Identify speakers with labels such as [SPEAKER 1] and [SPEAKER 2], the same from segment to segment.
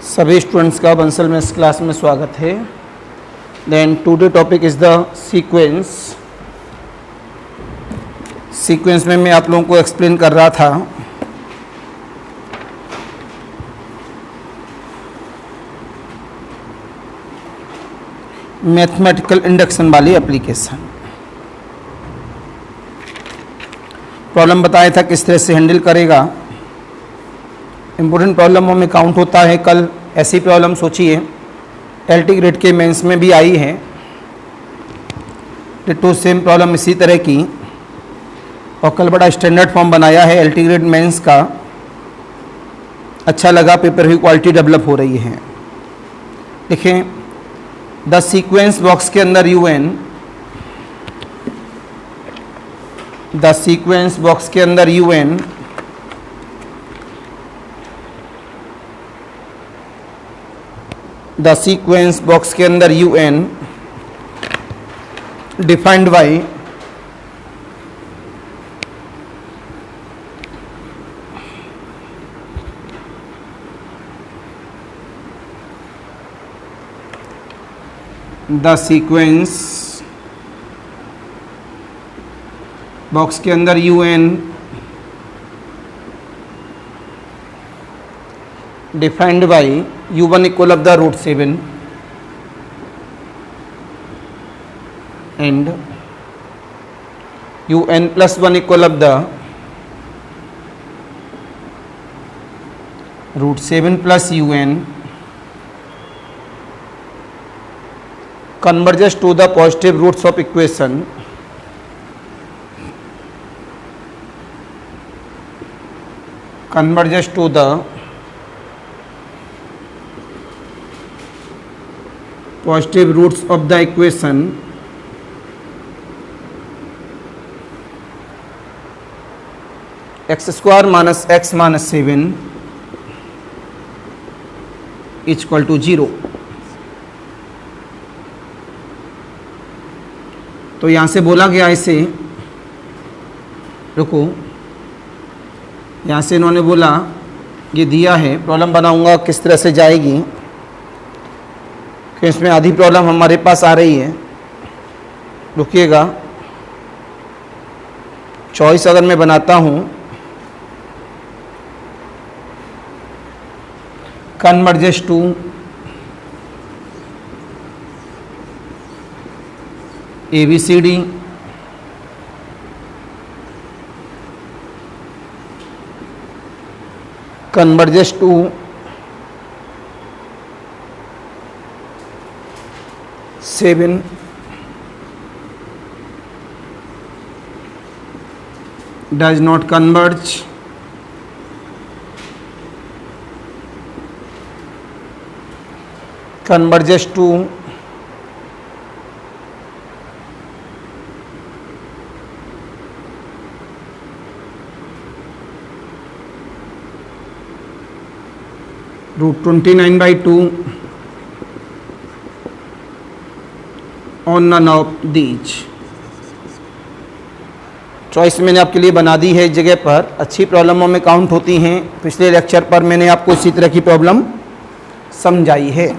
[SPEAKER 1] सभी स्टूडेंट्स का बंसल में इस क्लास में स्वागत है। Then today topic is the sequence. Sequence में मैं आप लोगों को एक्सप्लेन कर रहा था मैथमेटिकल इंडक्शन वाली एप्लीकेशन। प्रॉब्लम बताया था किस तरह से हैंडल करेगा। इम्पोर्टेंट प्रॉब्लमों में काउंट होता है। कल ऐसी प्रॉब्लम सोचिए एलटी ग्रेड के मेंस में भी आई है, डिट्टो सेम प्रॉब्लम इसी तरह की, और कल बड़ा स्टैंडर्ड फॉर्म बनाया है एलटी ग्रेड मेंस का। अच्छा लगा, पेपर की क्वालिटी डेवलप हो रही है। देखें, द सीक्वेंस बॉक्स के अंदर यूएन, द सीक्वेंस बॉक्स के अंदर यूएन द सीक्वेंस बॉक्स के अंदर UN defined by the sequence box के अंदर UN defined by U1 equal of the root 7 and UN plus 1 equal of the root 7 plus UN converges to the positive roots of equation converges to the positive roots of the equation x square minus x minus 7 is equal to 0। तो यहाँ से बोला गया इसे, रुको, यहाँ से इन्होंने बोला ये दिया है, प्रॉब्लम बनाऊंगा किस तरह से जाएगी, कि इसमें आधी प्रॉब्लम हमारे पास आ रही है। रुकिएगा, चॉइस अगर मैं बनाता हूँ converges to ABCD converges to seven does not converge converges to root 29/2 on none of these। Choice मैंने आपके लिए बना दी है इस जगह पर, अच्छी प्रॉब्लमों में काउंट होती हैं। पिछले लेक्चर पर मैंने आपको इसी तरह की प्रॉब्लम समझाई है।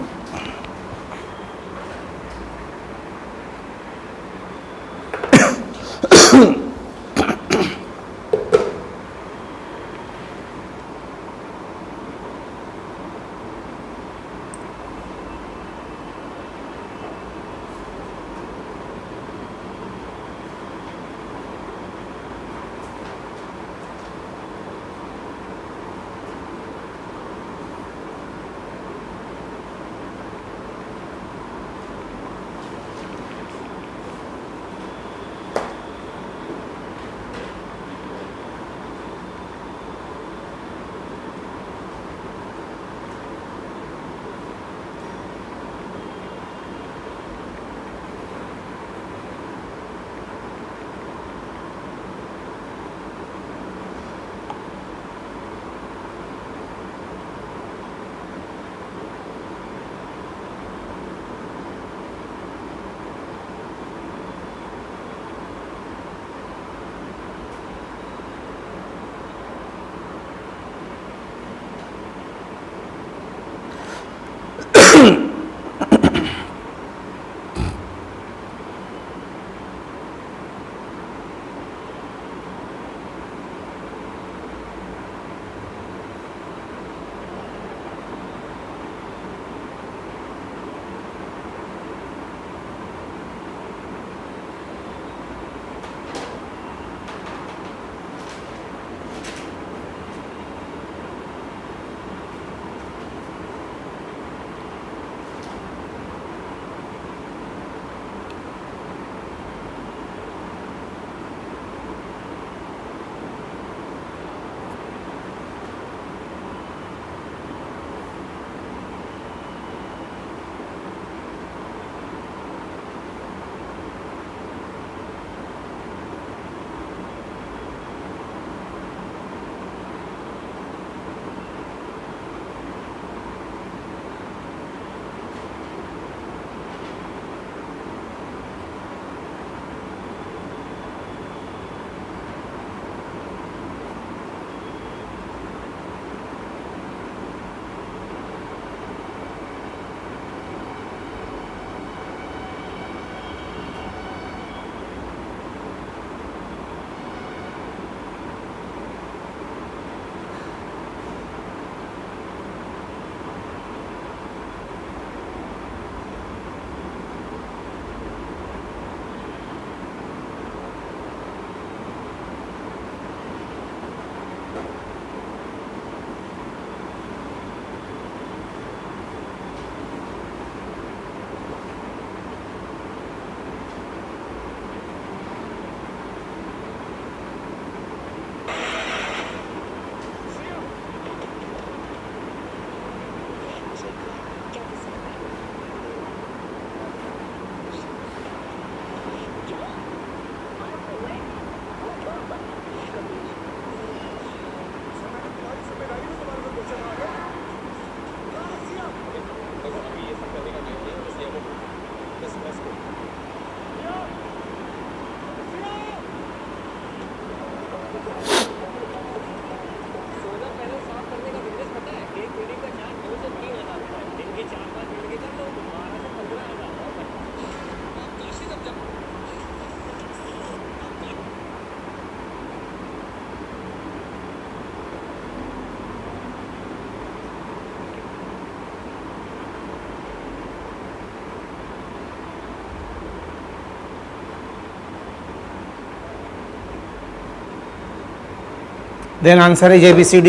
[SPEAKER 1] देन आंसर है ABCD।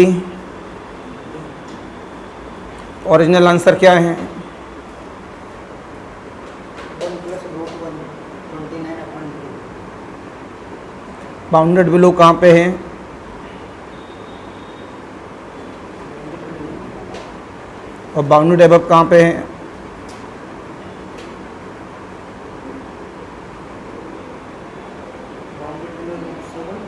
[SPEAKER 1] ओरिजिनल आंसर क्या है?
[SPEAKER 2] 1+√1 29/3।
[SPEAKER 1] बाउंडेड बिलो कहाँ पे है? और बाउंडेड एबव कहाँ पे है?
[SPEAKER 2] Bounded below 7।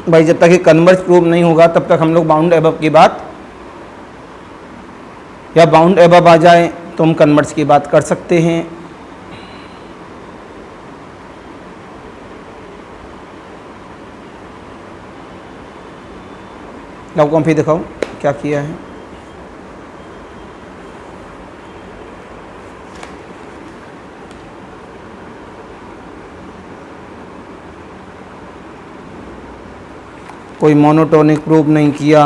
[SPEAKER 1] भाई जब तक ये कन्वर्ज प्रूव नहीं होगा तब तक हम लोग बाउंड एबव की बात, या बाउंड एबव आ जाए तो हम कन्वर्ज की बात कर सकते हैं। लाओ कॉपी दिखाओ क्या किया है। कोई मोनोटोनिक प्रूव नहीं किया,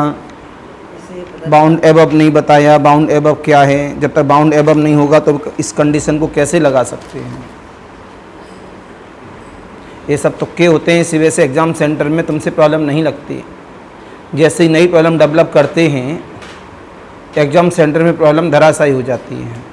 [SPEAKER 2] इससे पता
[SPEAKER 1] बाउंड एबव नहीं बताया, बाउंड एबव क्या है। जब तक बाउंड एबव नहीं होगा तो इस कंडीशन को कैसे लगा सकते हैं? ये सब तुक्के होते हैं, इसी वजह से एग्ज़ाम सेंटर में तुमसे प्रॉब्लम नहीं लगती। जैसे ही नई प्रॉब्लम डेवलप करते हैं एग्ज़ाम सेंटर में प्रॉब्लम धराशायी हो जाती है।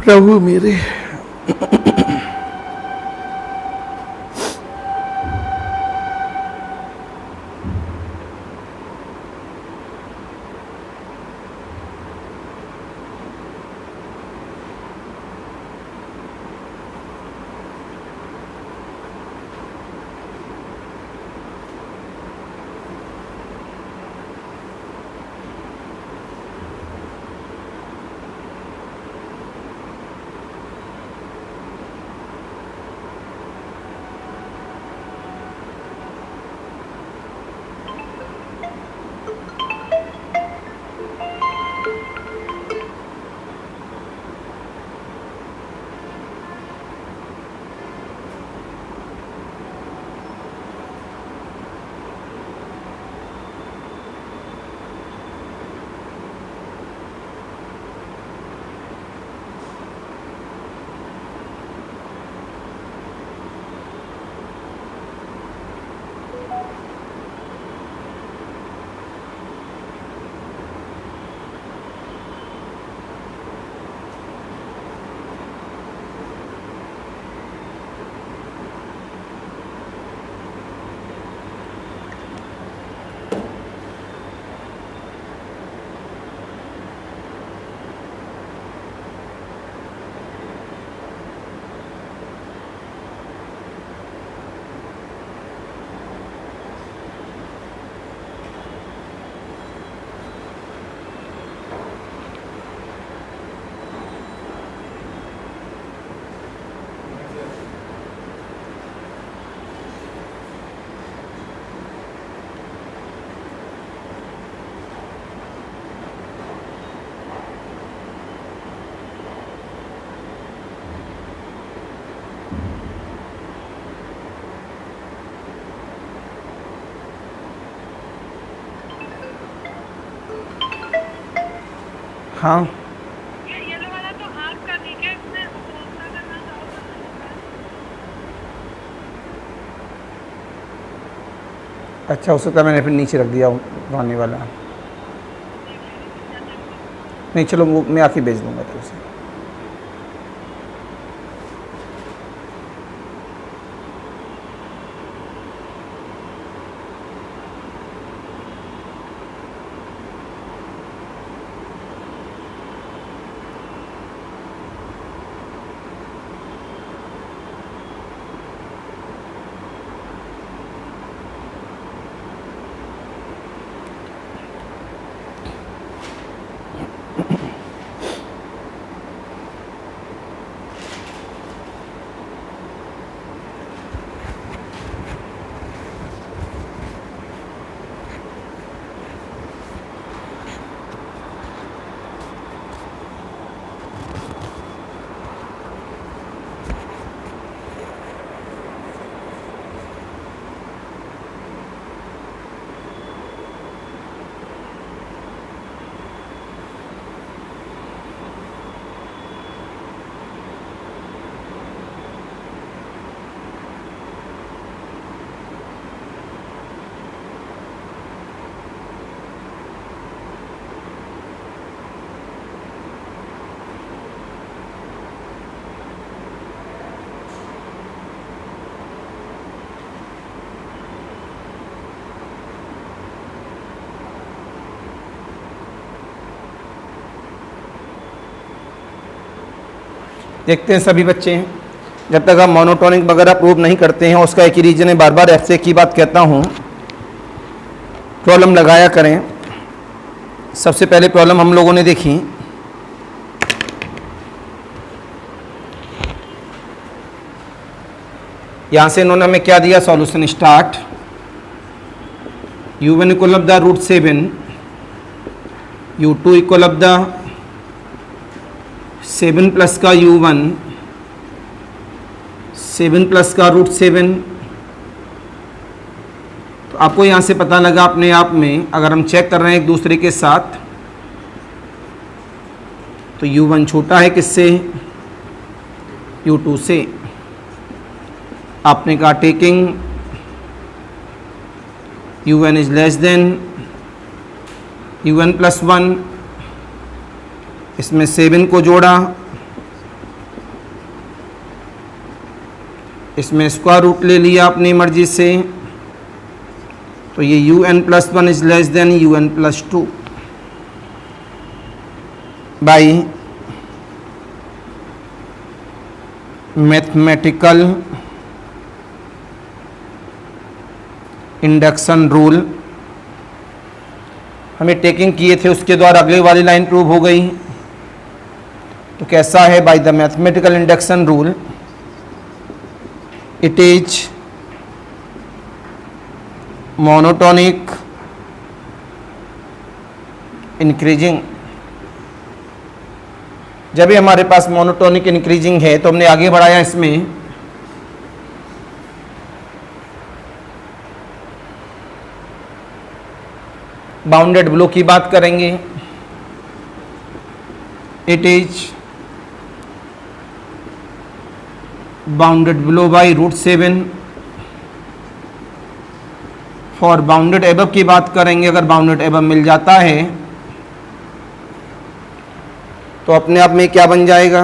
[SPEAKER 1] प्रभु मेरे, हाँ
[SPEAKER 3] ये येलो वाला तो हाफ का नहीं है, इसमें दूसरा करना था वो करना होगा।
[SPEAKER 1] अच्छा, हो सकता है मैंने फिर नीचे रख दिया पानी वाला। नहीं चलो वो मैं आके भेज दूंगा तो उसे। देखते हैं सभी बच्चे। जब तक आप मोनोटोनिक वगैरह प्रूव नहीं करते हैं, उसका एक ही रीजन है, बार बार ऐसे की बात कहता हूँ, प्रॉब्लम लगाया करें। सबसे पहले प्रॉब्लम हम लोगों ने देखी, यहाँ से इन्होंने हमें क्या दिया, solution start. u1 equal of the root 7, u2 equal of the 7 plus का u1, 7 प्लस का रूट 7। तो आपको यहाँ से पता लगा अपने आप में, अगर हम चेक कर रहे हैं एक दूसरे के साथ, तो u1 छोटा है किससे, u2 से। आपने कहा taking u1 is less then u1 plus 1, इसमें 7 को जोड़ा, इसमें स्क्वायर रूट ले लिया अपनी मर्जी से, तो ये un plus 1 is less then un plus 2 by mathematical induction rule. हमें टेकिंग किए थे उसके द्वारा अगली वाली लाइन प्रूव हो गई। तो कैसा है, by the mathematical induction rule it is monotonic increasing. जब भी हमारे पास मोनोटोनिक इंक्रीजिंग है तो हमने आगे बढ़ाया इसमें बाउंडेड ब्लो की बात करेंगे। It is bounded below by root 7। For bounded above की बात करेंगे, अगर बाउंडेड एबव मिल जाता है तो अपने आप में क्या बन जाएगा,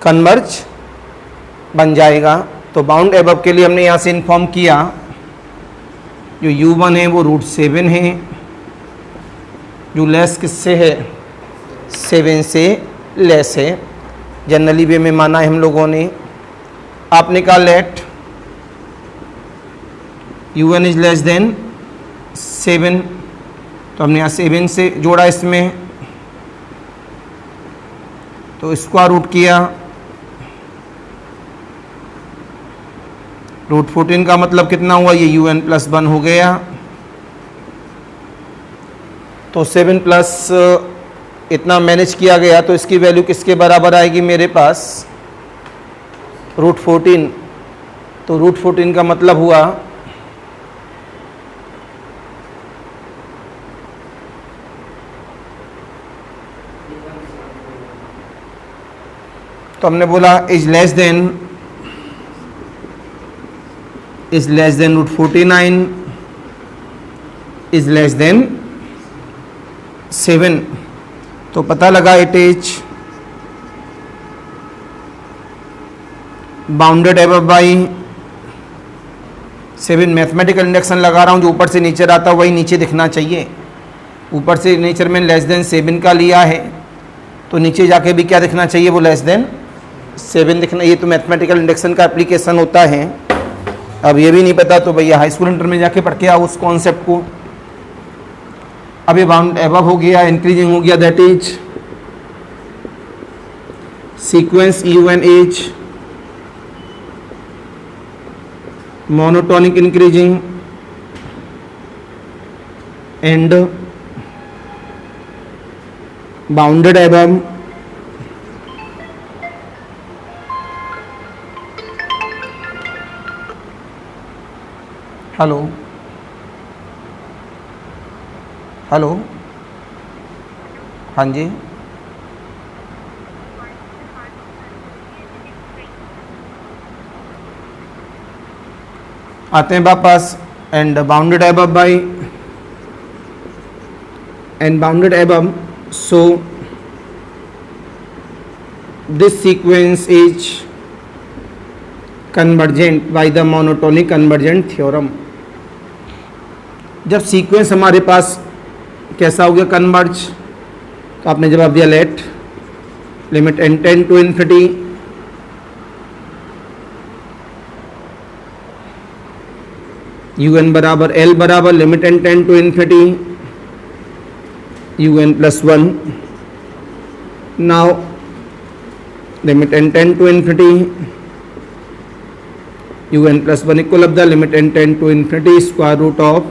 [SPEAKER 1] कन्वर्ज बन जाएगा। तो बाउंड एबव के लिए हमने यहाँ से इन्फॉर्म किया, जो u1 है वो रूट 7 है, जो लेस किससे है, 7 से लेस है। जनरली वे में माना है हम लोगों ने। आपने कहा late u1 is less than 7, तो हमने यहाँ 7 से जोड़ा इसमें, तो स्क्वायर रूट किया, रूट 14 का मतलब कितना हुआ, ये un प्लस 1 हो गया। तो 7 प्लस इतना मैनेज किया गया, तो इसकी वैल्यू किसके बराबर आएगी मेरे पास, रूट 14। तो रूट 14 का मतलब हुआ तो हमने बोला is less than root 49 is less than 7। तो पता लगा it is bounded above by 7। Mathematical induction लगा रहा हूँ, जो ऊपर से नीचे आता है वही नीचे दिखना चाहिए। ऊपर से नेचर में लेस देन 7 का लिया है, तो नीचे जाके भी क्या दिखना चाहिए, वो लेस देन 7 दिखना। ये तो मैथमेटिकल इंडक्शन का एप्लीकेशन होता है। अब ये भी नहीं पता तो भैया हाई स्कूल इंटर में जाके पढ़ के आओ उस कॉन्सेप्ट को। अब ये बाउंड एबव हो गया, इंक्रीजिंग हो गया, that is sequence u1 is monotonic increasing and bounded above hello hello, हाँ जी, आते हैं वापस। And bounded above by and bounded above, so this sequence is convergent by the monotonic convergent theorem. जब sequence हमारे पास कैसा हो गया, कन्वर्ज, तो आपने जवाब दिया let limit n tend to infinity un बराबर l बराबर limit n tend to infinity un plus 1. Now limit n tend to infinity un plus 1 equal of the limit n tend to infinity square root of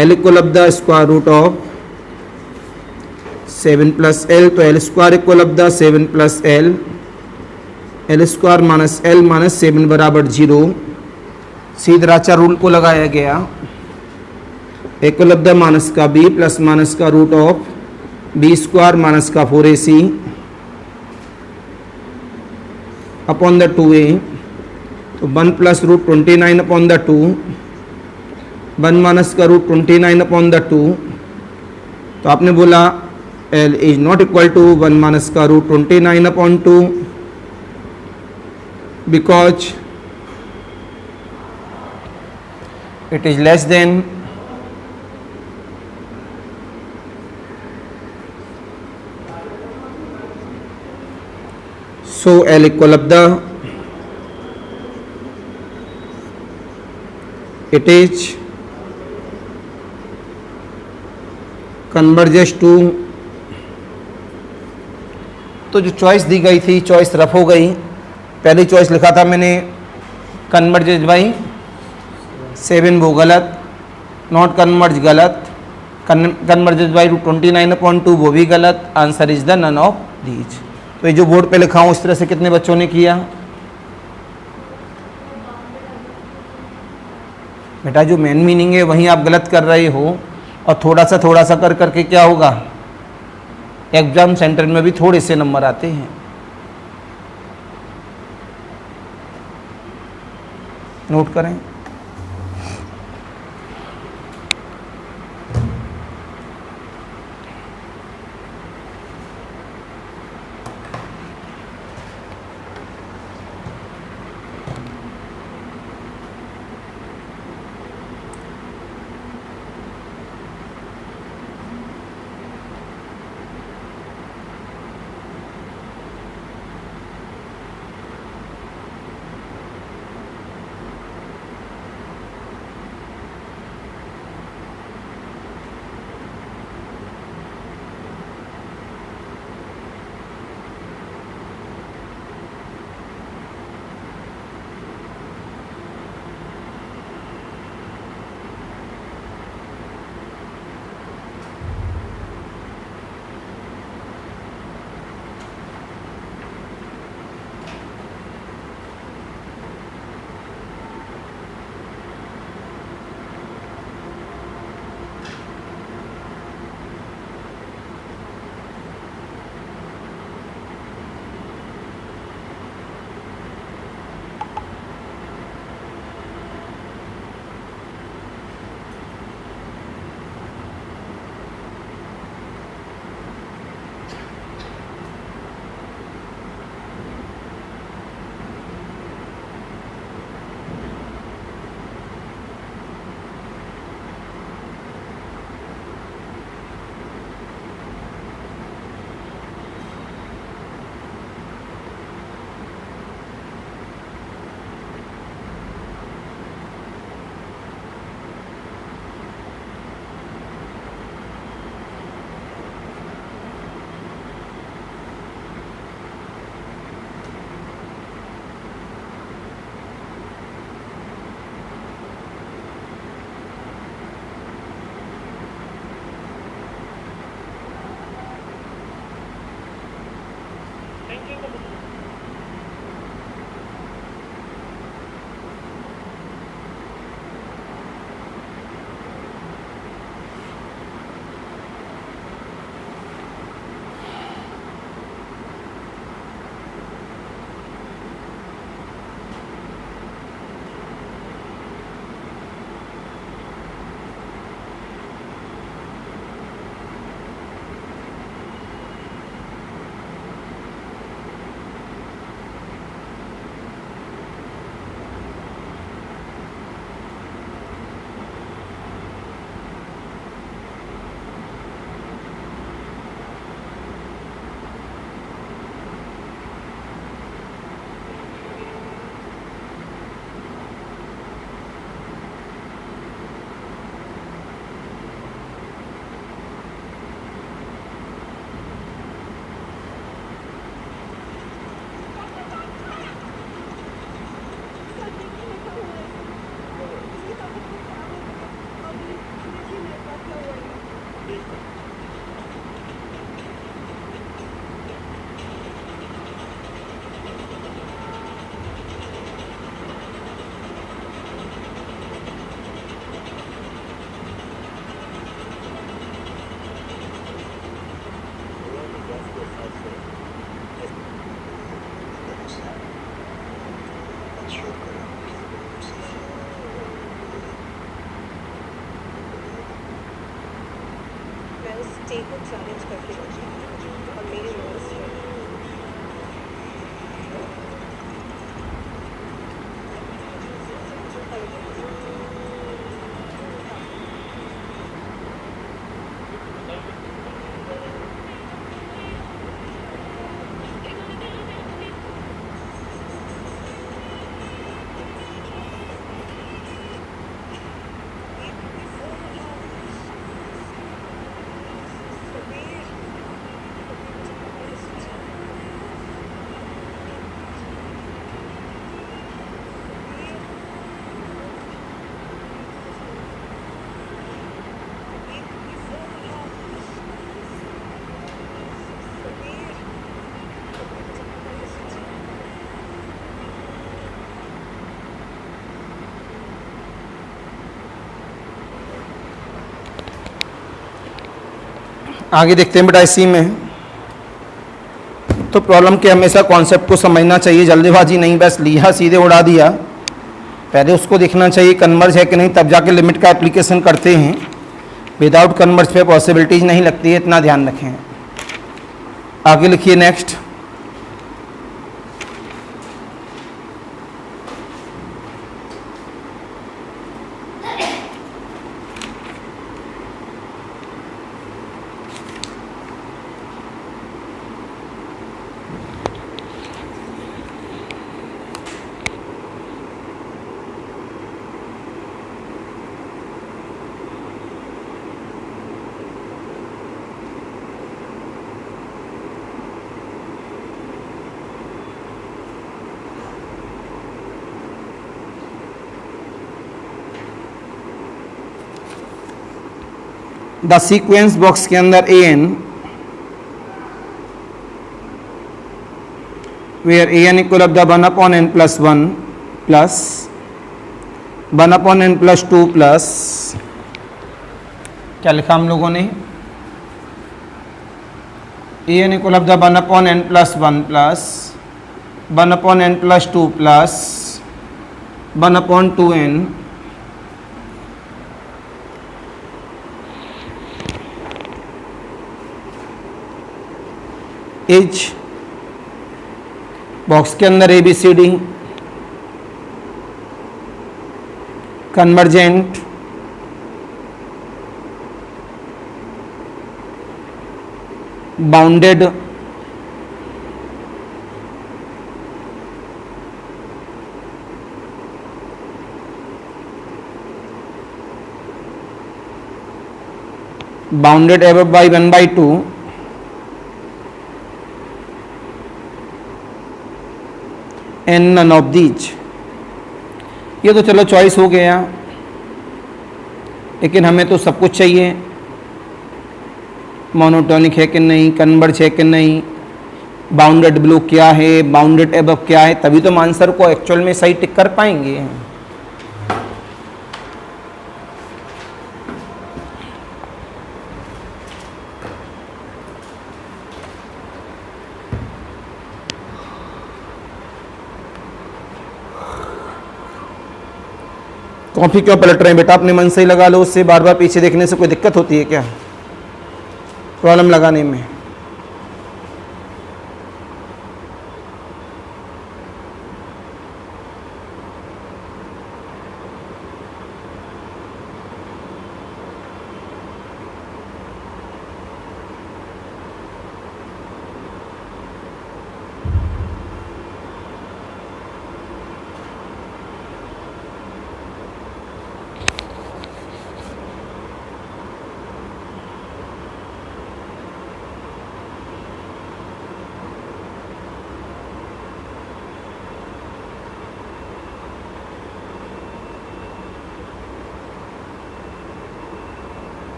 [SPEAKER 1] l equal of the square root of 7 plus l. तो l square equal of the 7 plus l square minus l minus 7 बराबर 0. सीधराचा rule को लगाया गया. equal of the minus का b plus minus का root of b square minus का 4ac upon the 2a. तो 1 plus root 29 upon the 2, 1 minus का root 29 upon the 2. तो आपने बोला l is not equal to 1 minus का root 29 upon 2 because it is less than so l equal of the it is converges to. तो जो choice दी गई थी choice rough हो गई. पहली चॉइस लिखा था मैंने कन्वर्जेज बाई 7 वो गलत, नॉट कन्वर्ज गलत, कन्वर्जेज बाई 29/2 वो भी गलत. Answer is the none of these. तो ये जो बोर्ड पे लिखा हूँ इस तरह से कितने बच्चों ने किया बेटा? जो मेन मीनिंग है वहीं आप गलत कर रहे हो और थोड़ा सा कर करके क्या होगा, एग्जाम सेंटर में भी थोड़े से नंबर आते हैं. नोट करें.
[SPEAKER 4] स्टे को चैलेंज करते रहिए और मेरे रोल्स
[SPEAKER 1] आगे देखते हैं बेटा इसी में। तो प्रॉब्लम के हमेशा कॉन्सेप्ट को समझना चाहिए, जल्दीबाजी नहीं बस लिया सीधे उड़ा दिया। पहले उसको देखना चाहिए कन्वर्ज है कि नहीं, तब जाके लिमिट का एप्लीकेशन करते हैं। विदाउट कन्वर्ज पे पॉसिबिलिटीज नहीं लगती है, इतना ध्यान रखें। आगे लिखिए नेक्स्ट। द सीक्वेंस बॉक्स के अंदर A N, where A N equal of the 1/n + 1 plus 1/n + 2 plus क्या लिखा हम लोगों ने, A N equal of the 1/n + 1 plus 1/n + 2 plus 1/2n is box के अंदर ABCD convergent bounded bounded above by 1/2 N none of these. ये तो चलो चॉइस हो गया, लेकिन हमें तो सब कुछ चाहिए। मोनोटोनिक है कि नहीं, कन्वर्ज है कि नहीं, बाउंडेड ब्लू क्या है, बाउंडेड एबव क्या है, तभी तो हम आंसर को एक्चुअल में सही टिक कर पाएंगे। कॉपी क्यों पलट रहे हैं बेटा, अपने मन से ही लगा लो, उससे बार बार पीछे देखने से कोई दिक्कत होती है क्या प्रॉब्लम लगाने में।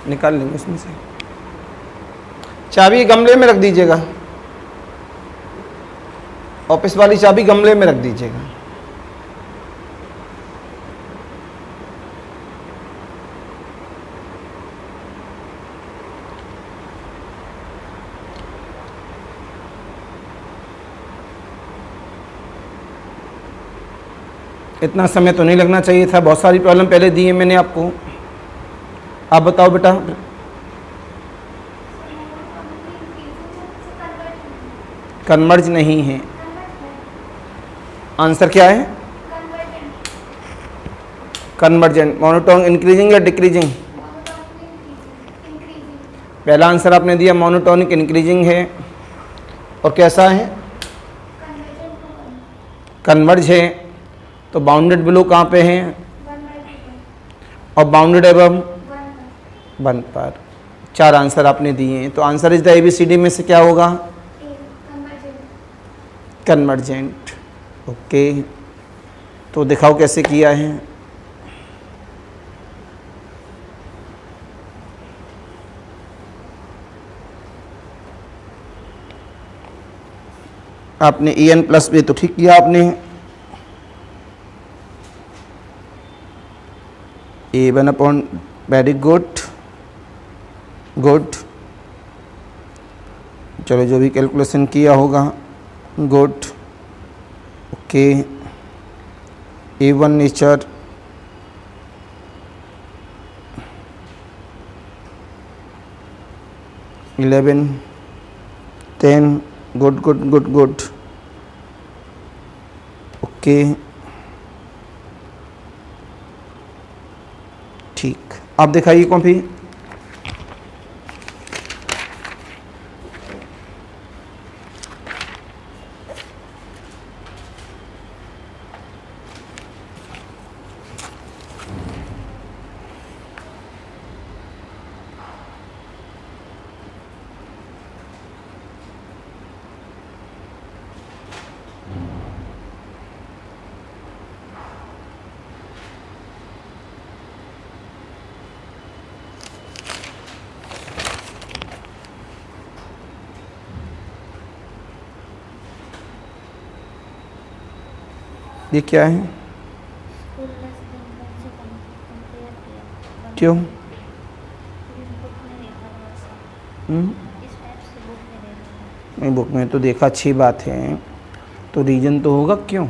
[SPEAKER 1] निकाल लेंगे इसमें से। चाबी गमले में रख दीजिएगा, ऑफिस वाली चाबी गमले में रख दीजिएगा। इतना समय तो नहीं लगना चाहिए था, बहुत सारी प्रॉब्लम पहले दी है मैंने आपको। आप बताओ बेटा। कन्वर्ज नहीं है, आंसर क्या है? कन्वर्जेंट। मोनोटोन इंक्रीजिंग या डिक्रीजिंग? पहला आंसर आपने दिया मोनोटोनिक इंक्रीजिंग है, और कैसा है? कन्वर्ज है। तो बाउंडेड बिलो कहाँ पे है? और बाउंडेड एबव 1 पर। 4 आंसर आपने दिए हैं, तो आंसर इज द ABCD में से क्या होगा? कन्वर्जेंट। ओके, तो दिखाओ कैसे किया है। आपने EN+B तो ठीक किया आपने। A1 very good, good. चलो जो भी कैलकुलेशन किया होगा, good. Okay, A1 nature (11, 10) good good good good. Okay, ठीक। आप दिखाइए कॉपी। ये क्या है? क्यों? नहीं, बुक में तो देखा, अच्छी बात है, तो रीजन तो होगा क्यों?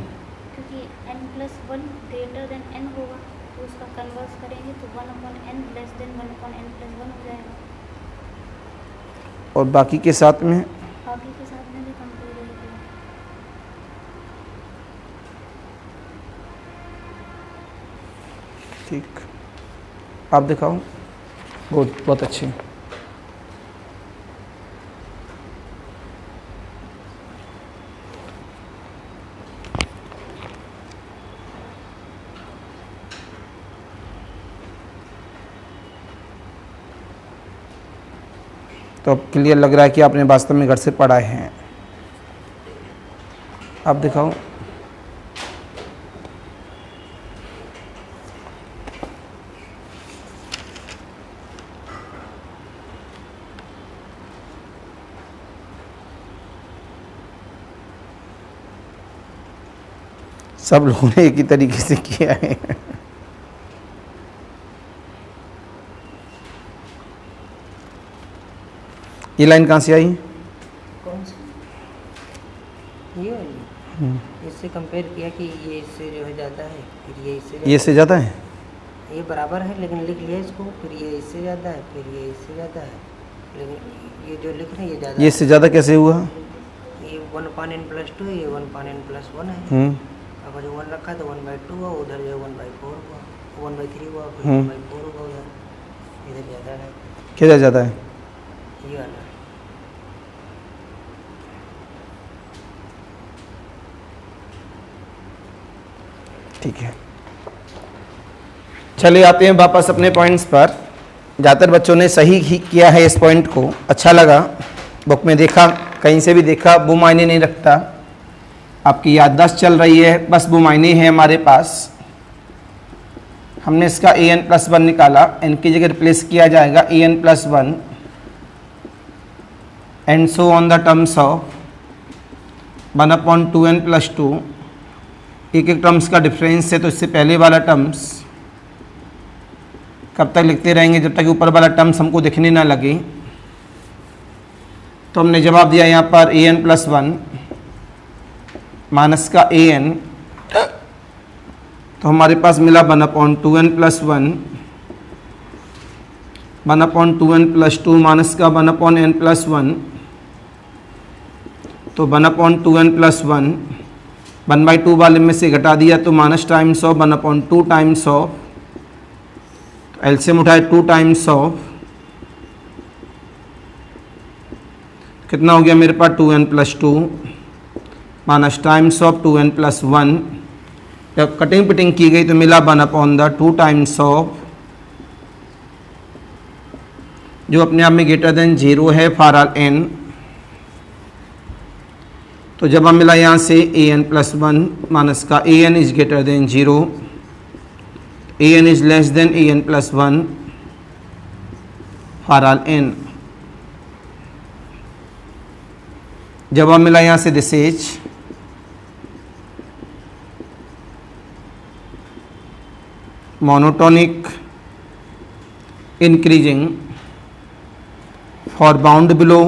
[SPEAKER 5] क्योंकि n+1 ग्रेटर देन n होगा, तो उसका कन्वर्स करेंगे तो 1/n लेस देन 1/n+1 हो जाएगा।
[SPEAKER 1] और बाकी के साथ में?
[SPEAKER 5] बाकी के साथ में भी कंपेयर होगा।
[SPEAKER 1] ठीक, आप दिखाओ। गुड, बहुत अच्छे। तो अब क्लियर लग रहा है कि आपने वास्तव में घर से पढ़ा है। आप दिखाओ। सब लोगों ने एक ही तरीके से किया है। ये लाइन कहाँ से आई?
[SPEAKER 2] कौन सी? ये वाली? इससे कंपेयर किया कि ये इससे जो है ज़्यादा है, फिर ये इससे
[SPEAKER 1] ज़्यादा है।
[SPEAKER 2] ये बराबर है, लेकिन लिख लिया इसको, फिर ये इससे ज़्यादा है, फिर ये इससे ज़्यादा है, लेकिन ये जो लिख रहे हैं ये ज़्यादा।
[SPEAKER 1] ये इससे ज़्यादा कैसे हुआ?
[SPEAKER 2] ये 1/n+2 है, ये 1/n+1 है। अगर जो 1 रखा है तो 1/2 हुआ, उधर जो 1/4 हुआ, 1/3 हुआ, फिर 1/4 हुआ उधर। इधर ज़्यादा है।
[SPEAKER 1] किधर ज़्यादा है?
[SPEAKER 2] ये वाला।
[SPEAKER 1] ठीक है, चलिए आते हैं वापस अपने पॉइंट्स पर। ज़्यादातर बच्चों ने सही ही किया है इस पॉइंट को, अच्छा लगा। बुक में देखा, कहीं से भी देखा, वो मायने नहीं रखता। आपकी याददाश्त चल रही है, बस वो मायने हैं हमारे पास। हमने इसका an+1 निकाला, n की जगह रिप्लेस किया जाएगा an+1 and so on the terms of 1/2n+2। एक एक टर्म्स का डिफरेंस है, तो इससे पहले वाला टर्म्स कब तक लिखते रहेंगे जब तक ऊपर वाला टर्म्स हमको दिखने ना लगे। तो हमने जवाब दिया यहाँ पर an+1 माइनस का an, तो हमारे पास मिला 1/2n+1, 1/2n+2 माइनस का 1/n+1, तो 1/2n+1 1/2 वाले में से घटा दिया तो minus times of 1/2 times of, तो एलसीएम उठाए 2 टाइम्स ऑफ, कितना हो गया मेरे पास 2n+2 minus times of 2n+1। जब कटिंग पिटिंग की गई तो मिला 1/2 टाइम्स ऑफ, जो अपने आप में ग्रेटर देन 0 है फॉर ऑल n। तो जब हम मिला यहाँ से an+1 माइनस का an is greater than 0, an is less then an+1 for all n। जब हम मिला यहाँ से this is monotonic increasing for bound below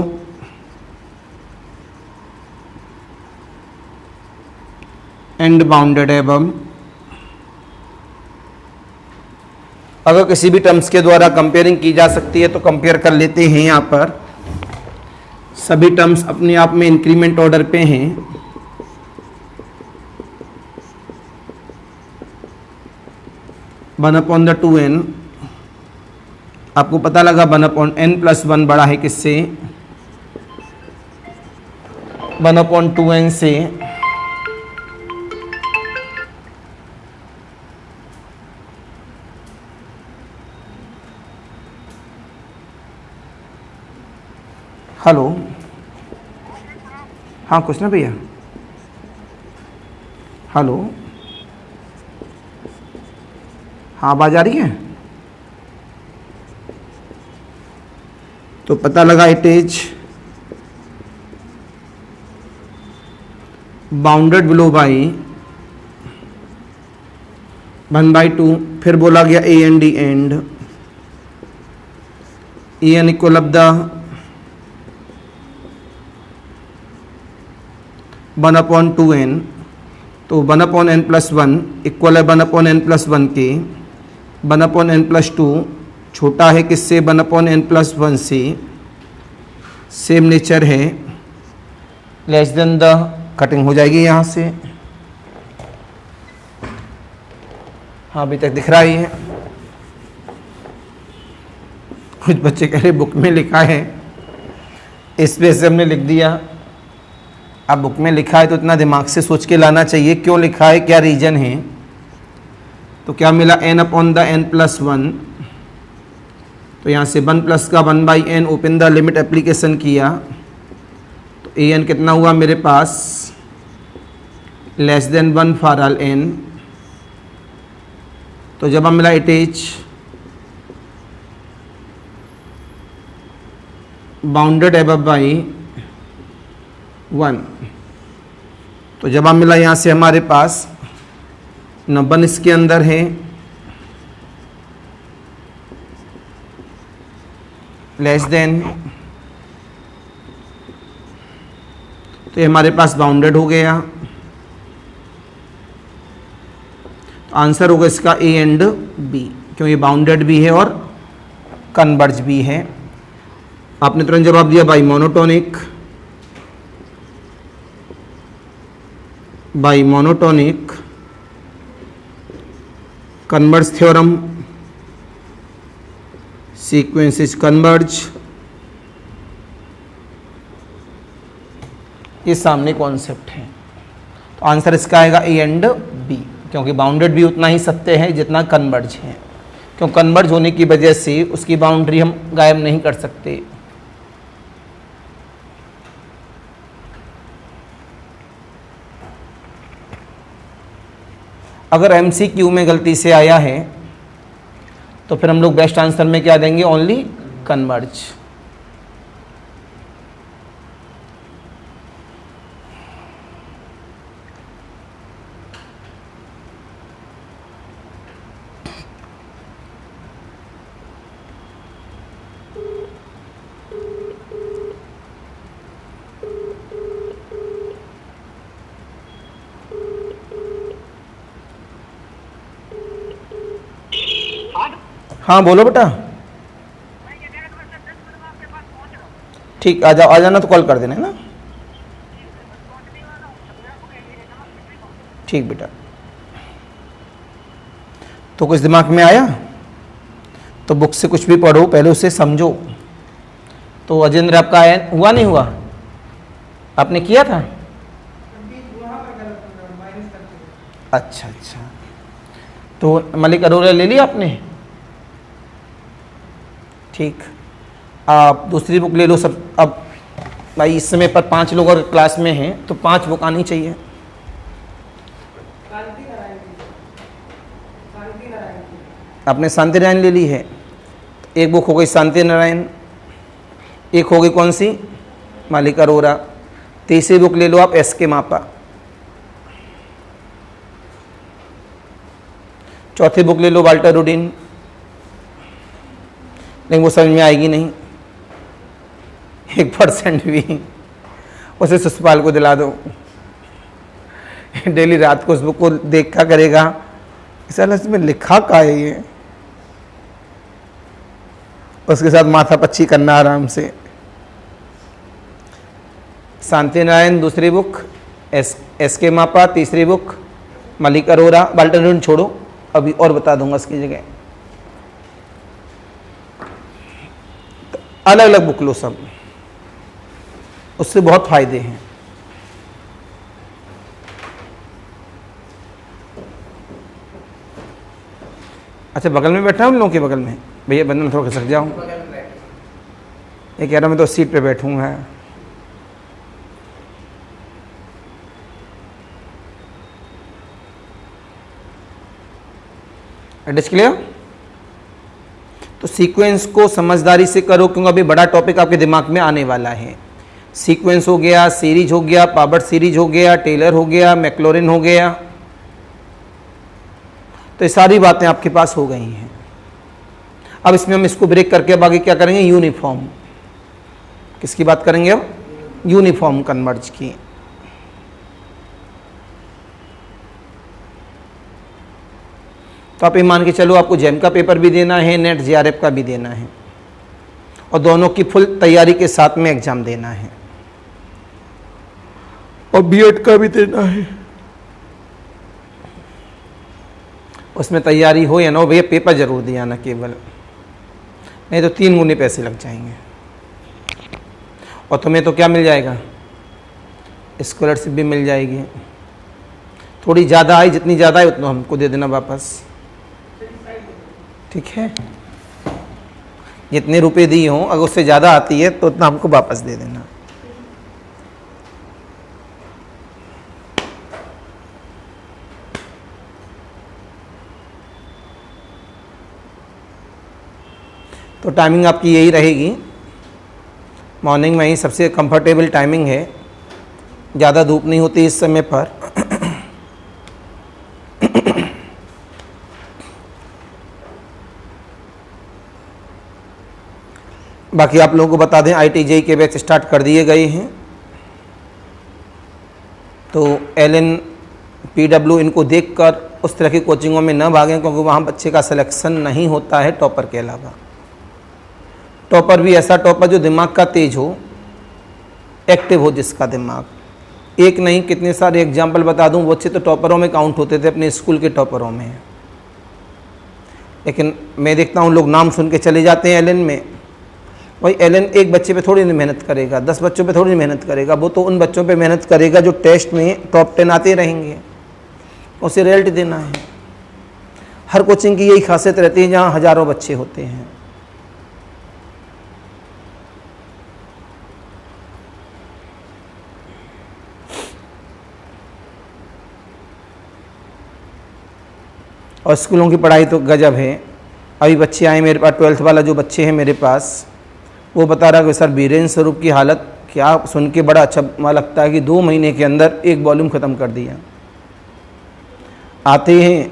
[SPEAKER 1] and bounded above। अगर किसी भी टर्म्स के द्वारा कंपेयरिंग की जा सकती है तो कंपेयर कर लेते हैं। यहाँ पर सभी टर्म्स अपने आप में इंक्रीमेंट ऑर्डर पे हैं। 1/2n, आपको पता लगा 1/n+1 बड़ा है किससे, 1/2n से। हेलो, हाँ कुछ ना भैया, हेलो, हाँ आवाज आ रही है। तो पता लगा it is bounded below by 1/2। फिर बोला गया A N D and A N equal of the 1/2n, तो 1/n+1 इक्वल है 1/n+1 के। 1/n+2 छोटा है किससे, 1/n+1 से। सेम नेचर है, लेस देन द, कटिंग हो जाएगी यहाँ से। हाँ अभी तक दिख रहा ही है। कुछ बच्चे कह रहे बुक में लिखा है, इस पे से हमने लिख दिया। अब बुक में लिखा है तो इतना दिमाग से सोच के लाना चाहिए, क्यों लिखा है, क्या रीजन है। तो क्या मिला n/n+1, तो यहाँ से 1 प्लस का 1/n open the limit application किया, तो an कितना हुआ मेरे पास, less than 1 for all n। तो जब हम मिला it is bounded above by 1। तो जब हम मिला यहाँ से हमारे पास 1 इसके अंदर है, लेस देन, तो ये हमारे पास बाउंडेड हो गया। तो आंसर होगा इसका ए एंड बी, क्यों ये बाउंडेड भी है और कन्वर्ज भी है। आपने तुरंत जवाब दिया by monotonic, by monotonic converge theorem, sequences converge. ये सामने कॉन्सेप्ट है। तो आंसर इसका आएगा ए एंड बी, क्योंकि बाउंडेड भी उतना ही सत्य है जितना कन्वर्ज है, क्यों कन्वर्ज होने की वजह से उसकी बाउंड्री हम गायब नहीं कर सकते। अगर एमसीक्यू में गलती से आया है तो फिर हम लोग बेस्ट आंसर में क्या देंगे, ओनली कन्वर्ज। हाँ बोलो बेटा। ठीक, आ जाओ, आ जाना तो कॉल कर देना है ना। ठीक बेटा। तो कुछ दिमाग में आया तो बुक से कुछ भी पढ़ो, पहले उसे समझो। तो अजेंद्र आपका आया हुआ नहीं हुआ, आपने किया था? अच्छा अच्छा, तो मलिक अरोरा ले लिया आपने? ठीक, आप दूसरी बुक ले लो सब। अब भाई इस समय पर 5 लोग अगर क्लास में हैं तो 5 बुक आनी चाहिए। आपने शांति नारायण ले ली है, एक बुक हो गई शांति नारायण, एक हो गई कौन सी, मलिक अरोरा। तीसरी बुक ले लो आप एस.के. मापा। चौथी बुक ले लो वाल्टर रूडिन, लेकिन वो समझ में आएगी नहीं 1% भी। उसे ससपाल को दिला दो, डेली रात को उस बुक को देखा करेगा, साला इसमें लिखा का है ये। उसके साथ माथा पच्ची करना आराम से। शांति नारायण दूसरी बुक, एस.के. मापा तीसरी book, Malik Arora. Walter Rudin छोड़ो, अभी और बता दूंगा इसकी जगह। अलग अलग बुक लो सब, उससे बहुत फायदे हैं। अच्छा, बगल में बैठा हूँ उन लोगों के बगल में? भैया बंधन थोड़ा खिसक जाऊँ, ये कह रहा मैं तो सीट पे बैठूंगा। Adjust clear? तो सीक्वेंस को समझदारी से करो, क्योंकि अभी बड़ा टॉपिक आपके दिमाग में आने वाला है। सीक्वेंस हो गया, सीरीज हो गया, पावर्ट सीरीज हो गया, टेलर हो गया, मैक्लॉरिन हो गया, तो ये सारी बातें आपके पास हो गई हैं। अब इसमें हम इसको ब्रेक करके अब आगे क्या करेंगे, यूनिफॉर्म। किसकी बात करेंगे अब? यूनिफॉर्म कन्वर्ज की। तो आप ये मान के चलो आपको जेम का पेपर भी देना है, नेट जीआरएफ का भी देना है, और दोनों की फुल तैयारी के साथ में एग्जाम देना है, और बीएड का भी देना है। उसमें तैयारी हो या ना हो, भैया पेपर जरूर दिया ना केवल, नहीं तो 3 गुने पैसे लग जाएंगे। और तुम्हें तो क्या मिल जाएगा, स्कॉलरशिप भी मिल जाएगी। थोड़ी ज़्यादा आई, जितनी ज़्यादा आई उतना हमको दे देना वापस, ठीक है? जितने रुपए दिए हों, अगर उससे ज़्यादा आती है तो उतना हमको वापस दे देना। तो टाइमिंग आपकी यही रहेगी, मॉर्निंग में ही सबसे कंफर्टेबल टाइमिंग है, ज़्यादा धूप नहीं होती इस समय पर। बाकी आप लोगों को बता दें IIT-JEE के बैच स्टार्ट कर दिए गए हैं। तो LN PW इनको देखकर उस तरह की कोचिंगों में न भागें, क्योंकि वहाँ बच्चे का सिलेक्शन नहीं होता है टॉपर के अलावा। टॉपर भी ऐसा टॉपर जो दिमाग का तेज हो, एक्टिव हो जिसका दिमाग। एक नहीं कितने सारे एग्जाम्पल बता दूँ, वो अच्छे तो टॉपरों में काउंट होते थे अपने स्कूल के टॉपरों में, लेकिन मैं देखता हूँ लोग नाम सुन के चले जाते हैं LN में। वही LN एक बच्चे पे थोड़ी नहीं मेहनत करेगा, 10 बच्चों पे थोड़ी नहीं मेहनत करेगा, वो तो उन बच्चों पे मेहनत करेगा जो टेस्ट में टॉप 10 आते रहेंगे, उसे रिजल्ट देना है। हर कोचिंग की यही खासियत रहती है जहाँ हज़ारों बच्चे होते हैं। और स्कूलों की पढ़ाई तो गजब है, अभी बच्चे आए मेरे पास, 12th वाला जो बच्चे हैं मेरे पास, वो बता रहा कि सर बीरेन स्वरूप की हालत क्या, सुन के बड़ा अच्छा लगता है कि 2 महीने के अंदर एक वॉल्यूम ख़त्म कर दिया। आते हैं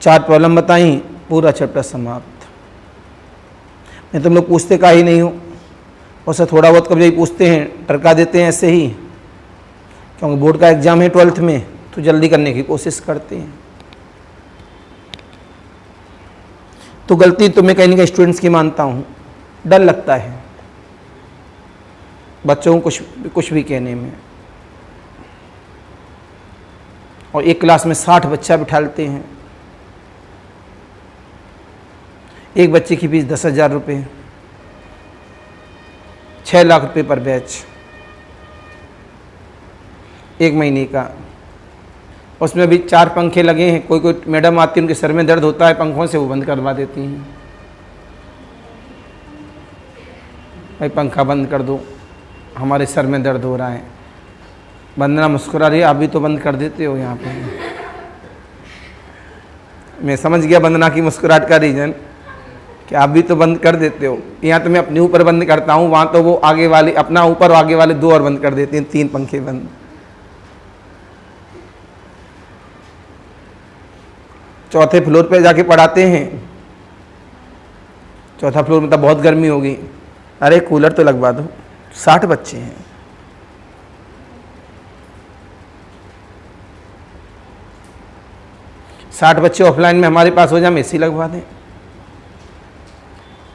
[SPEAKER 1] 4 प्रॉब्लम बताई, पूरा चैप्टर समाप्त। मैं तुम लोग पूछते का ही नहीं हो, और सर थोड़ा बहुत कभी पूछते हैं, टरका देते हैं ऐसे ही, क्योंकि बोर्ड का एग्ज़ाम है 12th में, तो जल्दी करने की कोशिश करते हैं। तो गलती तो मैं कहीं ना कहीं स्टूडेंट्स की मानता हूँ, डर लगता है बच्चों को कुछ भी कहने में। और एक क्लास में 60 बच्चा बिठाते हैं, एक बच्चे की फीस 10,000 रुपये, 6 लाख रुपये पर बैच, 1 महीने का। उसमें अभी 4 पंखे लगे हैं, कोई कोई मैडम आती है, उनके सर में दर्द होता है पंखों से, वो बंद करवा देती हैं, भाई पंखा बंद कर दो, हमारे सर में दर्द हो रहा है। वंदना मुस्कुरा रही है, आप भी तो बंद कर देते हो यहाँ पे। मैं समझ गया वंदना की मुस्कुराहट का रीज़न, कि आप भी तो बंद कर देते हो। यहाँ तो मैं अपने ऊपर बंद करता हूँ, वहाँ तो वो आगे वाले अपना ऊपर, आगे वाले 2 और बंद कर देते हैं, 3 पंखे बंद। चौथे फ्लोर पे जाके पढ़ाते हैं, चौथा फ्लोर में तो बहुत गर्मी होगी, अरे कूलर तो लगवा दो। 60 बच्चे हैं, साठ बच्चे ऑफलाइन में हमारे पास हो जाए, हम एसी लगवा दें।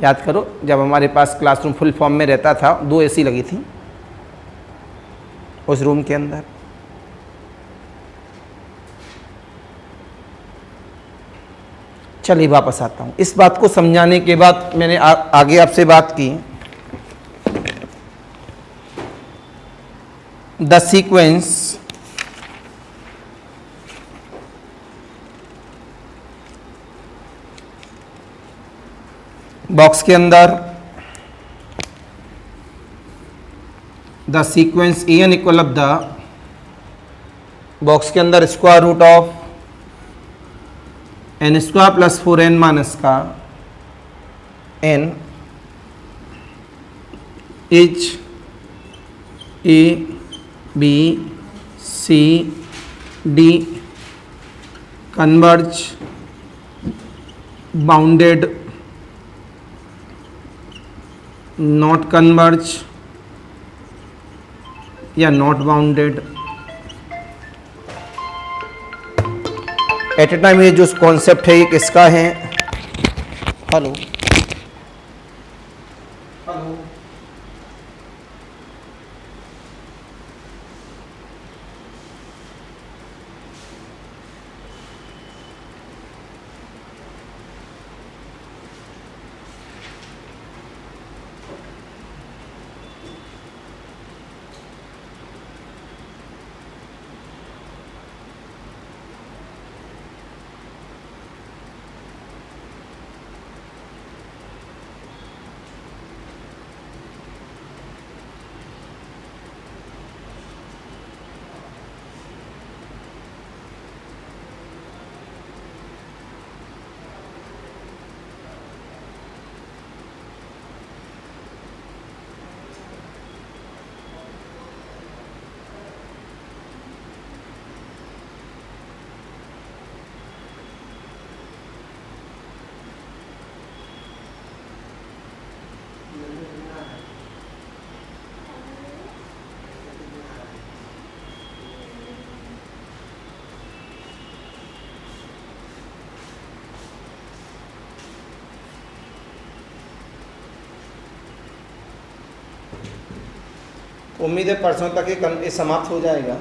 [SPEAKER 1] याद करो, जब हमारे पास क्लासरूम फुल फॉर्म में रहता था, 2 एसी लगी थी उस रूम के अंदर। चलिए वापस आता हूँ। इस बात को समझाने के बाद मैंने आगे आपसे बात की, द सीक्वेंस बॉक्स के अंदर, the sequence A N equal of the, box के अंदर square root of N square plus 4n minus का n is A B C D converge bounded not converge या not bounded. At a time ये जो concept है ये किसका है? हेलो हेलो, उम्मीद है परसों तक ये समाप्त हो जाएगा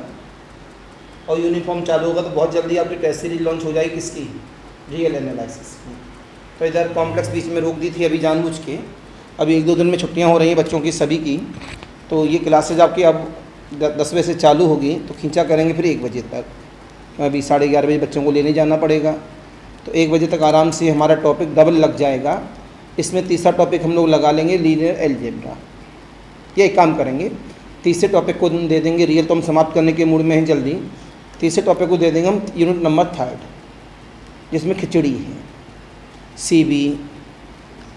[SPEAKER 1] और यूनिफॉर्म चालू होगा तो बहुत जल्दी आपकी टेस्ट सीरीज लॉन्च हो जाएगी। किसकी? रियल एनालिसिस की। तो इधर कॉम्प्लेक्स बीच में रोक दी थी अभी जानबूझ के, अभी 1-2 दिन में छुट्टियां हो रही हैं बच्चों की सभी की, तो ये क्लासेज आपकी अब 10 बजे से चालू होगी, तो खींचा करेंगे फिर 1 बजे तक। अभी 11:30 बजे बच्चों को लेने जाना पड़ेगा, तो 1 बजे तक आराम से हमारा टॉपिक डबल लग जाएगा। इसमें तीसरा टॉपिक हम लोग लगा लेंगे लीनियर अलजेब्रा। ये एक काम करेंगे, तीसरे टॉपिक को दे देंगे, रियल तो हम समाप्त करने के मूड में हैं जल्दी, तीसरे टॉपिक को दे देंगे हम यूनिट नंबर 3 जिसमें खिचड़ी है। CB,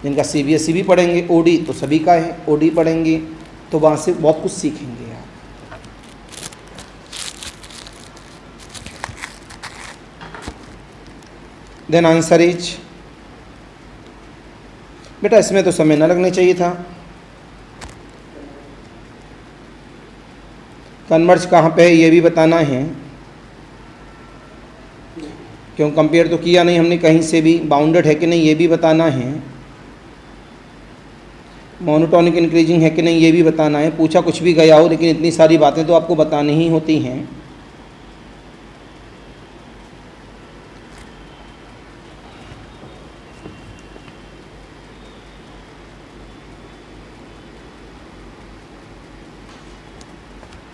[SPEAKER 1] जिनका CBSE भी पढ़ेंगे, OD तो सभी का है, OD पढ़ेंगे, तो वहाँ से बहुत कुछ सीखेंगे आप। देन आंसर इज, बेटा इसमें तो समय न लगने चाहिए था। कन्वर्ज कहाँ पे है ये भी बताना है, क्यों कंपेयर तो किया नहीं हमने कहीं से भी, बाउंडेड है कि नहीं ये भी बताना है, मोनोटोनिक इंक्रीजिंग है कि नहीं ये भी बताना है। पूछा कुछ भी गया हो, लेकिन इतनी सारी बातें तो आपको बतानी ही होती हैं।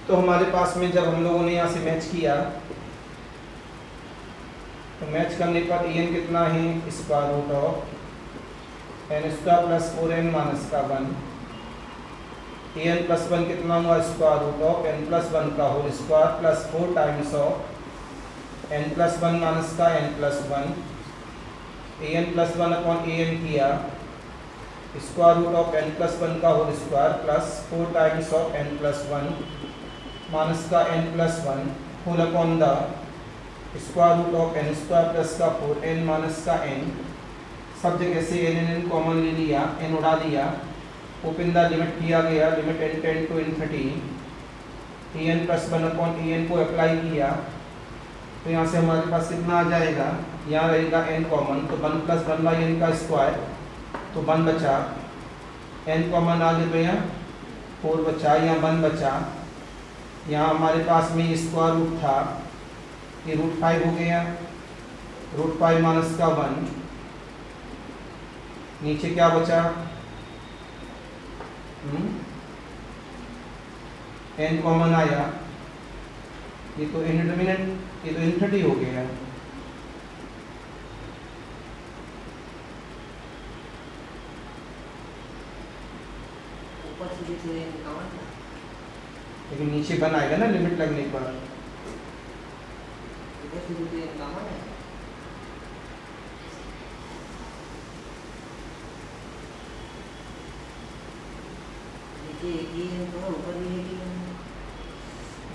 [SPEAKER 1] तो हमारे पास में जब हम लोगों ने यहाँ से मैच किया, तो मैच करने पर En कितना है, square root of n square plus 4n minus का 1, En प्लस 1 कितना हुआ, square root of n plus 1 का whole square plus 4 times of n plus 1 minus का n plus 1, an plus 1 upon an किया, square root of n plus 1 का whole square plus 4 times of n plus 1 minus का n plus 1 whole upon the square root of n square plus का 4n minus का n, सब जगह से n common ले लिया, n उड़ा दिया, ओपन द लिमिट किया गया, limit n tend to infinity, an plus 1 upon an को अप्लाई किया, तो यहाँ से हमारे पास कितना आ जाएगा, यहाँ रहेगा n कॉमन, तो 1 प्लस 1 बाई n का स्क्वायर, तो 1 बचा, n कॉमन आ गया तो यहाँ 4 बचा, यहाँ 1 बचा, यहाँ हमारे पास में स्क्वायर रूट था, ये रूट 5 हो गया, रूट 5 माइनस का 1, नीचे क्या बचा, n कॉमन आया, ये तो इंडिटरमिनेट, ये तो इन्फिनिटी हो गया,
[SPEAKER 2] ऊपर सीधे सीधे कॉमन था,
[SPEAKER 1] लेकिन नीचे बन आएगा ना लिमिट लगने पर,
[SPEAKER 2] ऊपर सीधे सीधे कॉमन है, नीचे एक ही है तो ऊपर भी एक ही है।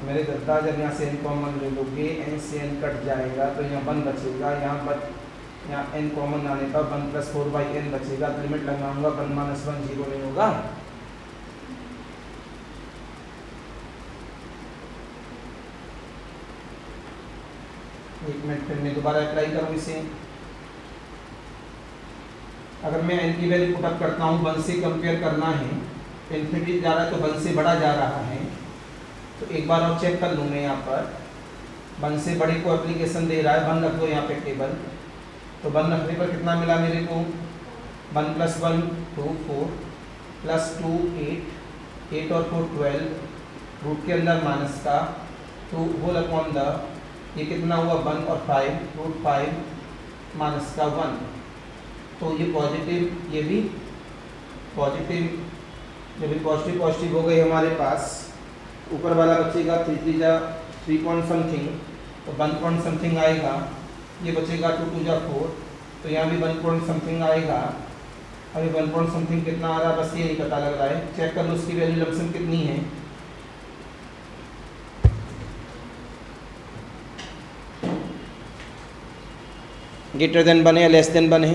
[SPEAKER 1] मेरे दद्दा जब यहाँ से n कॉमन ले लोगे, n से n कट जाएगा, तो यहाँ 1 बचेगा, यहाँ n कॉमन आने पर 1 प्लस 4 बाई n बचेगा, तो लिमिट लगाऊंगा 1 माइनस 1 जीरो नहीं होगा। एक मिनट फिर मैं दोबारा अप्लाई करूँ इसे। अगर मैं n की वैल्यू पुटअप करता हूँ, 1 से कंपेयर करना है, इन्फिनिटी जा रहा है तो 1 से बड़ा जा रहा है, तो एक बार और चेक कर लूँ मैं यहाँ पर, 1 से बड़े को एप्लीकेशन दे रहा है, 1 रख दो यहाँ पे टेबल, तो 1 रखने पर कितना मिला मेरे को, 1 प्लस 1 2 4 प्लस 2 8, 8 और 4 12, रूट के अंदर माइनस का 2 होल अपॉन द, ये कितना हुआ 1 और 5, रूट 5 माइनस का 1, तो ये पॉजिटिव, ये भी पॉजिटिव, जब भी पॉजिटिव पॉजिटिव हो गई हमारे पास, ऊपर वाला बचेगा 3 3 जा 3 पॉइंट समथिंग, तो 1 पॉइंट समथिंग आएगा, ये बचेगा 2 2 जा 4, तो यहाँ भी 1 पॉइंट समथिंग आएगा। अभी 1 पॉइंट समथिंग कितना आ रहा है, बस ये नहीं पता लग रहा है, चेक कर लो उसकी वैल्यू लमसम कितनी है। ग्रेटर देन बने या लेस देन बने,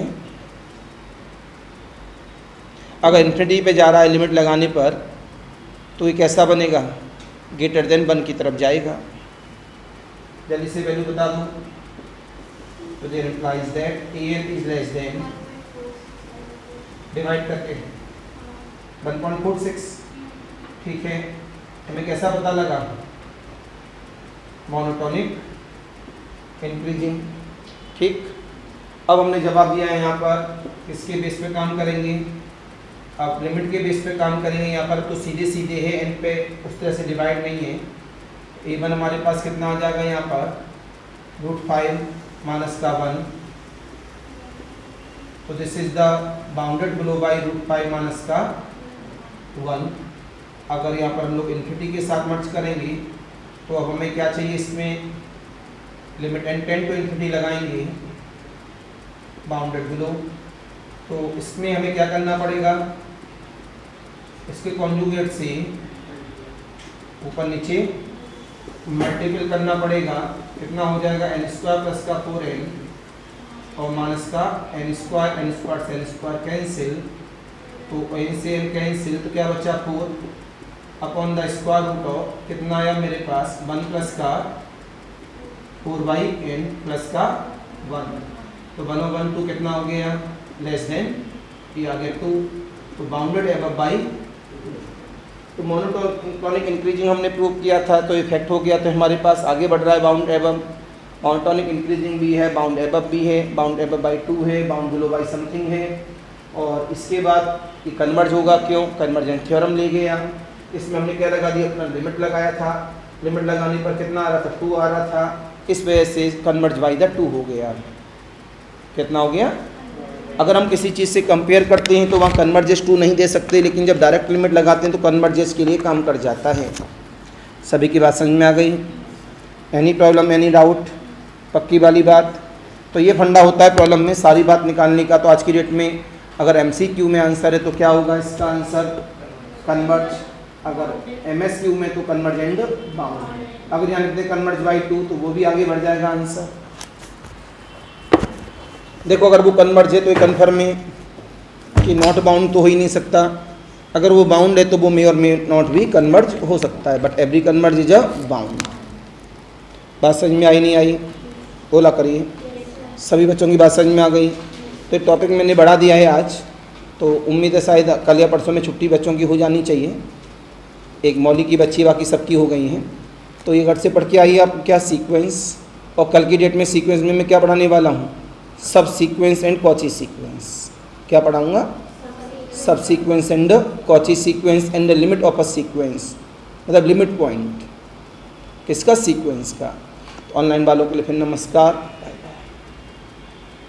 [SPEAKER 1] अगर इन्फिनिटी पे जा रहा है लिमिट लगाने पर, तो ये कैसा बनेगा, ग्रेटर देन 1 की तरफ जाएगा। जल्दी से वैल्यू बता दूँ, तो there implies that an is less than, divide करके 1.46, ठीक है, हमें कैसा पता लगा, मोनोटोनिक इंक्रीजिंग, ठीक। अब हमने जवाब दिया है, यहाँ पर किसके बेस पे काम करेंगे, अब लिमिट के बेस पे काम करेंगे। यहाँ पर तो सीधे सीधे है, n पे उस तरह से डिवाइड नहीं है। a1 हमारे पास कितना आ जाएगा, यहाँ पर रूट 5 माइनस का 1, तो this is the bounded below by root 5 minus का 1। अगर यहाँ पर हम लोग इन्फिनिटी के साथ मर्ज करेंगे, तो अब हमें क्या चाहिए, इसमें limit n tend to infinity लगाएंगे, बाउंडेड बिलो तो इसमें हमें क्या करना पड़ेगा, इसके कॉन्जुगेट से ऊपर नीचे मल्टीपल करना पड़ेगा। कितना हो जाएगा, एन स्क्वायर प्लस का 4n और माइनस का एन स्क्वायर से एन स्क्वायर कैंसिल, तो एन से एन कैंसिल, तो क्या बचा 4 upon the square root of कितना आया मेरे पास 1 प्लस का 4/n प्लस का 1, तो 1/1 2 कितना हो गया, लेस देन ये आ गया 2, तो बाउंडेड एबव बाई 2। तो मोनोटोनिक इंक्रीजिंग हमने प्रूव किया था, तो इफेक्ट हो गया, तो हमारे पास आगे बढ़ रहा है बाउंड एबव। मोनोटोनिक इंक्रीजिंग भी है, बाउंड एबव भी है, बाउंड एबव बाई 2 है, बाउंड बिलो बाई समथिंग है। और इसके बाद ये कन्वर्ज होगा, क्यों, कन्वर्जेंट थ्योरम ले गया। इसमें हमने क्या लगा दिया, अपना लिमिट लगाया था, लिमिट लगाने पर कितना आ रहा था, 2 आ रहा था, इस वजह से कन्वर्ज बाई द 2 हो गया। कितना हो गया, अगर हम किसी चीज़ से कंपेयर करते हैं तो वहाँ कन्वर्जेस 2 नहीं दे सकते, लेकिन जब डायरेक्ट लिमिट लगाते हैं तो कन्वर्जेस के लिए काम कर जाता है। सभी की बात समझ में आ गई? Any problem, any doubt? पक्की वाली बात। तो ये फंडा होता है प्रॉब्लम में सारी बात निकालने का। तो आज की डेट में अगर MCQ में आंसर है तो क्या होगा इसका आंसर, कन्वर्ज। अगर MSQ में तो कन्वर्ज एंड बाउंड। अगर यहाँ लिखते कन्वर्ज बाई 2 तो वो भी आगे बढ़ जाएगा आंसर। देखो अगर वो कन्वर्ज है तो ये कन्फर्म है कि नॉट बाउंड तो हो ही नहीं सकता। अगर वो बाउंड है तो वो मे और मे नॉट भी कन्वर्ज हो सकता है, but every converge is a bound. बात समझ में आई नहीं आई? बोला करिए। सभी बच्चों की बात समझ में आ गई? तो टॉपिक मैंने बढ़ा दिया है आज, तो उम्मीद है शायद कल या परसों में छुट्टी बच्चों की हो जानी चाहिए। एक मौली की बच्ची, बाकी सबकी हो गई हैं। तो ये घर से पढ़ के आइए आप क्या सीक्वेंस, और कल की डेट में सीक्वेंस में मैं क्या पढ़ाने वाला हूँ, सब सीक्वेंस एंड कॉची सीक्वेंस। क्या पढ़ाऊँगा? सब sequence and Cauchy sequence and the limit of a sequence, मतलब लिमिट पॉइंट किसका, सीक्वेंस का। तो ऑनलाइन वालों के लिए फिर नमस्कार।